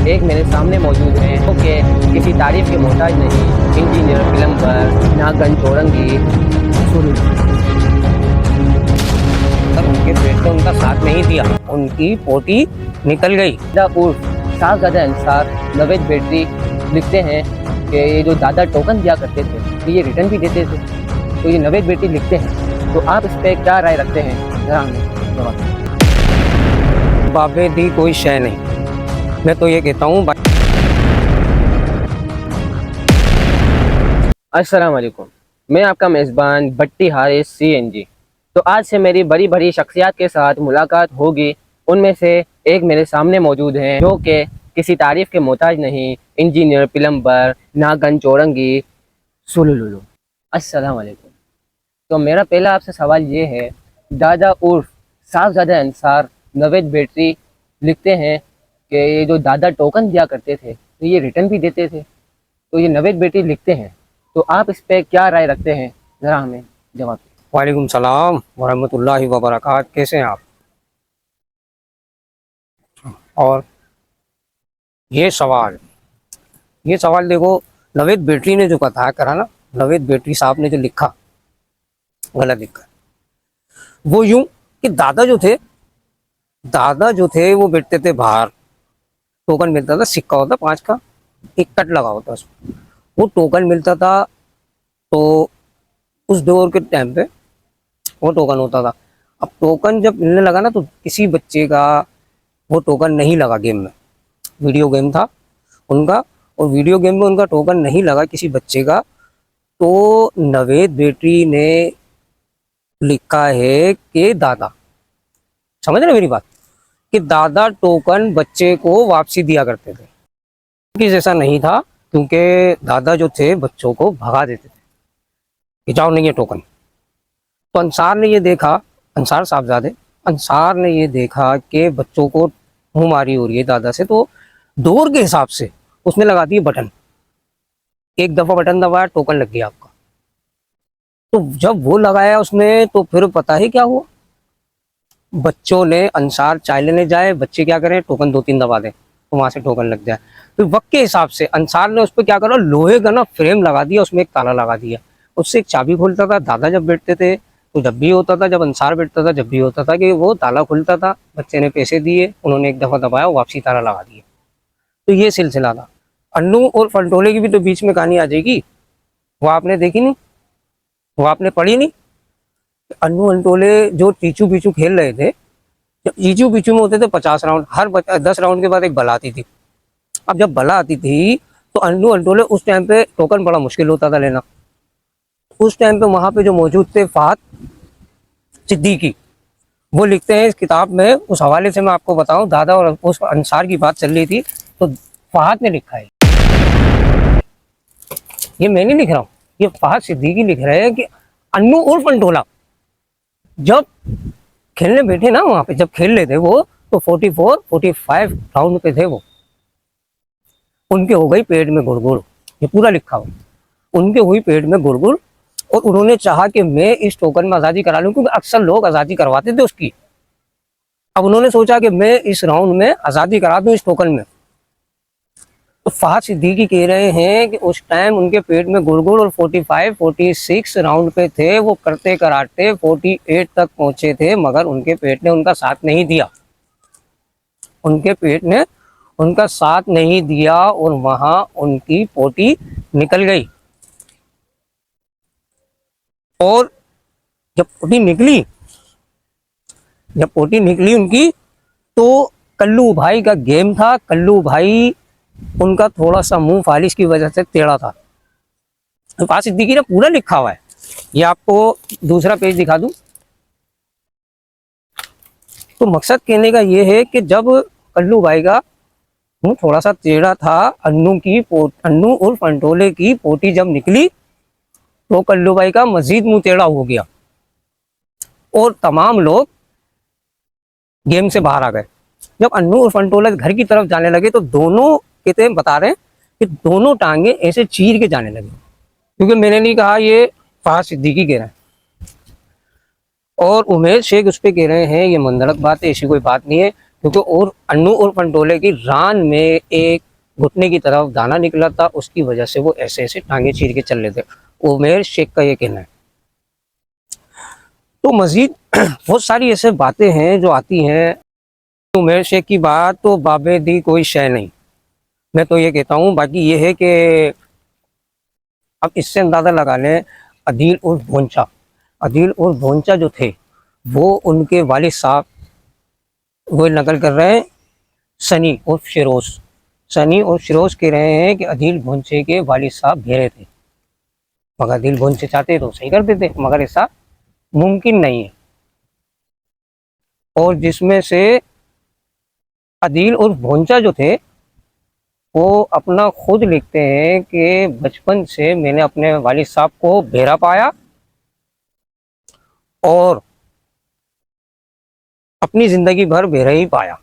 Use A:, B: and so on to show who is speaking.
A: एक मेरे सामने मौजूद हैं जो कि किसी तारीफ के मोहताज नहीं, इंजीनियर, प्लम्बर, नागन, चौरंगी, पर उनके पेट ने उनका साथ नहीं दिया, उनकी पोटी निकल गई। साहबजादा अंसार नवेद बैटरी लिखते हैं कि ये जो दादा टोकन दिया करते थे तो ये रिटर्न भी देते थे, तो ये नवेद बैटरी लिखते हैं। तो आप इस पर क्या राय रखते हैं, जरा हमें जवाब। बाबे दी कोई शय नहीं, मैं तो ये कहता हूँ। अस्सलाम वालेकुम, मैं आपका मेज़बान भट्टी हारिस CNG। तो आज से मेरी बड़ी बड़ी शख्सियात के साथ मुलाकात होगी। उनमें से एक मेरे सामने मौजूद हैं जो कि किसी तारीफ़ के मोहताज नहीं, इंजीनियर, प्लम्बर, नागन, चौरंगी, सुलुलुलु। अस्सलाम वालेकुम। तो मेरा पहला आपसे सवाल ये है, दादा उर्फ साहबजादा अंसार नवेद बैटरी लिखते हैं कि ये जो दादा टोकन दिया करते थे तो ये रिटर्न भी देते थे, तो ये नवेद बैटरी लिखते हैं। तो आप इस पर क्या राय रखते हैं, ज़रा हमें जवाब।
B: वालेकुम सलाम वरहमतुल्लाहि वबरकात। कैसे हैं आप? और ये सवाल देखो, नवेद बैटरी ने जो कथा करा ना, नवेद बैटरी साहब ने जो लिखा, गलत लिखा। वो यूं कि दादा जो थे वो बैठते थे बाहर, टोकन मिलता था, सिक्का होता 5 का, एक कट लगा होता उसमें, वो टोकन मिलता था। तो उस दौर के टाइम पे वो टोकन होता था। अब टोकन जब मिलने लगा ना, तो किसी बच्चे का वो टोकन नहीं लगा गेम में, वीडियो गेम था उनका, और वीडियो गेम में उनका टोकन नहीं लगा किसी बच्चे का। तो नवेद बैटरी ने लिखा है कि दादा, समझ रहे मेरी बात, कि दादा टोकन बच्चे को वापसी दिया करते थे। कि जैसा नहीं था, क्योंकि दादा जो थे बच्चों को भगा देते थे कि जाओ नहीं है टोकन। तो अंसार ने ये देखा, अंसार साहबजादे अंसार ने ये देखा कि बच्चों को मुँहमारी हो रही है दादा से, तो दौर के हिसाब से उसने लगा दिए बटन। एक दफ़ा बटन दबाया, टोकन लग गया आपका। तो जब वो लगाया उसने, तो फिर पता है क्या हुआ, बच्चों ने, अंसार चाय लेने जाए, बच्चे क्या करें, टोकन 2-3 दबा दें तो वहां से टोकन लग जाए। तो वक्त के हिसाब से अंसार ने उस पर क्या करा, लोहे का ना फ्रेम लगा दिया, उसमें एक ताला लगा दिया, उससे एक चाबी खोलता था। दादा जब बैठते थे तो जब भी होता था, जब अंसार बैठता था जब भी होता था कि वो ताला खुलता था। बच्चे ने पैसे दिए, उन्होंने एक दफ़ा दबाया, वापसी ताला लगा दिया। तो ये सिलसिला था। अन्नू और फंटोले की भी तो बीच में कहानी आ जाएगी, वो आपने देखी नहीं, वो आपने पढ़ी नहीं। अन्नू अंटोले जो चीचू पीचू खेल रहे थे, जब चीचू पीचू में होते थे 50 राउंड, हर 10 राउंड के बाद एक बला आती थी। अब जब बला आती थी तो अन्नू अंटोले, उस टाइम पे टोकन बड़ा मुश्किल होता था लेना। उस टाइम पे वहां पे जो मौजूद थे फहद सिद्दीकी, वो लिखते हैं इस किताब में, उस हवाले से मैं आपको बताऊं, दादा और उस अंसार की बात चल रही थी, तो फहद ने लिखा है, ये मैं नहीं लिख रहा हूँ, ये फहद सिद्दीकी लिख रहे हैं कि अन्नू उर्फ अंटोला जब खेलने बैठे ना, वहां पे जब खेल रहे थे वो, तो 44-45 राउंड पे थे वो, उनके हो गई पेट में गुड़गुड़, ये पूरा लिखा हुआ, उनके हुई पेट में गुड़गुड़, और उन्होंने चाहा कि मैं इस टोकन में आज़ादी करा लूं, क्योंकि अक्सर लोग आज़ादी करवाते थे उसकी। अब उन्होंने सोचा कि मैं इस राउंड में आज़ादी करा दूं इस टोकन में। तो फहद सिद्दीकी कह रहे हैं कि उस टाइम उनके पेट में गुड़गुड़, और 45-46 राउंड पे थे वो, करते कराते 48 तक पहुंचे थे, मगर उनके पेट ने उनका साथ नहीं दिया, उनके पेट ने उनका साथ नहीं दिया, और वहां उनकी पोटी निकल गई। और जब पोटी निकली उनकी, तो कल्लू भाई का गेम था। कल्लू भाई उनका थोड़ा सा मुंह फालिश की वजह से टेढ़ा था। तो फहद सिद्दीकी ने पूरा लिखा हुआ है, ये आपको दूसरा पेज दिखा दूं। तो मकसद कहने का ये है कि जब कल्लू भाई का मुंह थोड़ा सा टेढ़ा था, अन्नू उर्फ अंटोले की पोटी जब निकली, तो कल्लू भाई का मजीद मुंह टेढ़ा हो गया, और तमाम लोग गेम से बाहर आ गए। जब अन्नू उर्फ अंटोला घर की तरफ जाने लगे, तो दोनों कहते बता रहे हैं कि दोनों टांगे ऐसे चीर के जाने लगे, क्योंकि मैंने नहीं कहा, ये फहद सिद्दीकी कह रहे हैं, और उमेर शेख उस पर कह रहे हैं ये मंदरक बात है, ऐसी कोई बात नहीं है, क्योंकि और अन्नू और पंटोले की रान में एक घुटने की तरफ दाना निकला था, उसकी वजह से वो ऐसे ऐसे टांगे चीर के चल रहे थे। उमेर शेख का ये कहना है। तो मजीद बहुत सारी ऐसे बातें हैं जो आती हैं। उमेर शेख की बात तो बाबे दी कोई शय नहीं, मैं तो ये कहता हूँ। बाकी ये है कि अब इससे अंदाजा लगा लें, अदील और भोंचा, अदील और भोंचा जो थे वो उनके वालिद साहब, वो नकल कर रहे हैं सनी और फिरोज। सनी और फिरोज कह रहे हैं कि अदील भोंचे के वालिद साहब भेड़े थे, मगर अदील भोंचे चाहते तो सही कर देते, मगर ऐसा मुमकिन नहीं है। और जिसमें से अदील और भोंचा जो थे वो अपना खुद लिखते हैं कि बचपन से मैंने अपने वालिद साहब को भेड़ा पाया और अपनी जिंदगी भर भेड़ा ही पाया।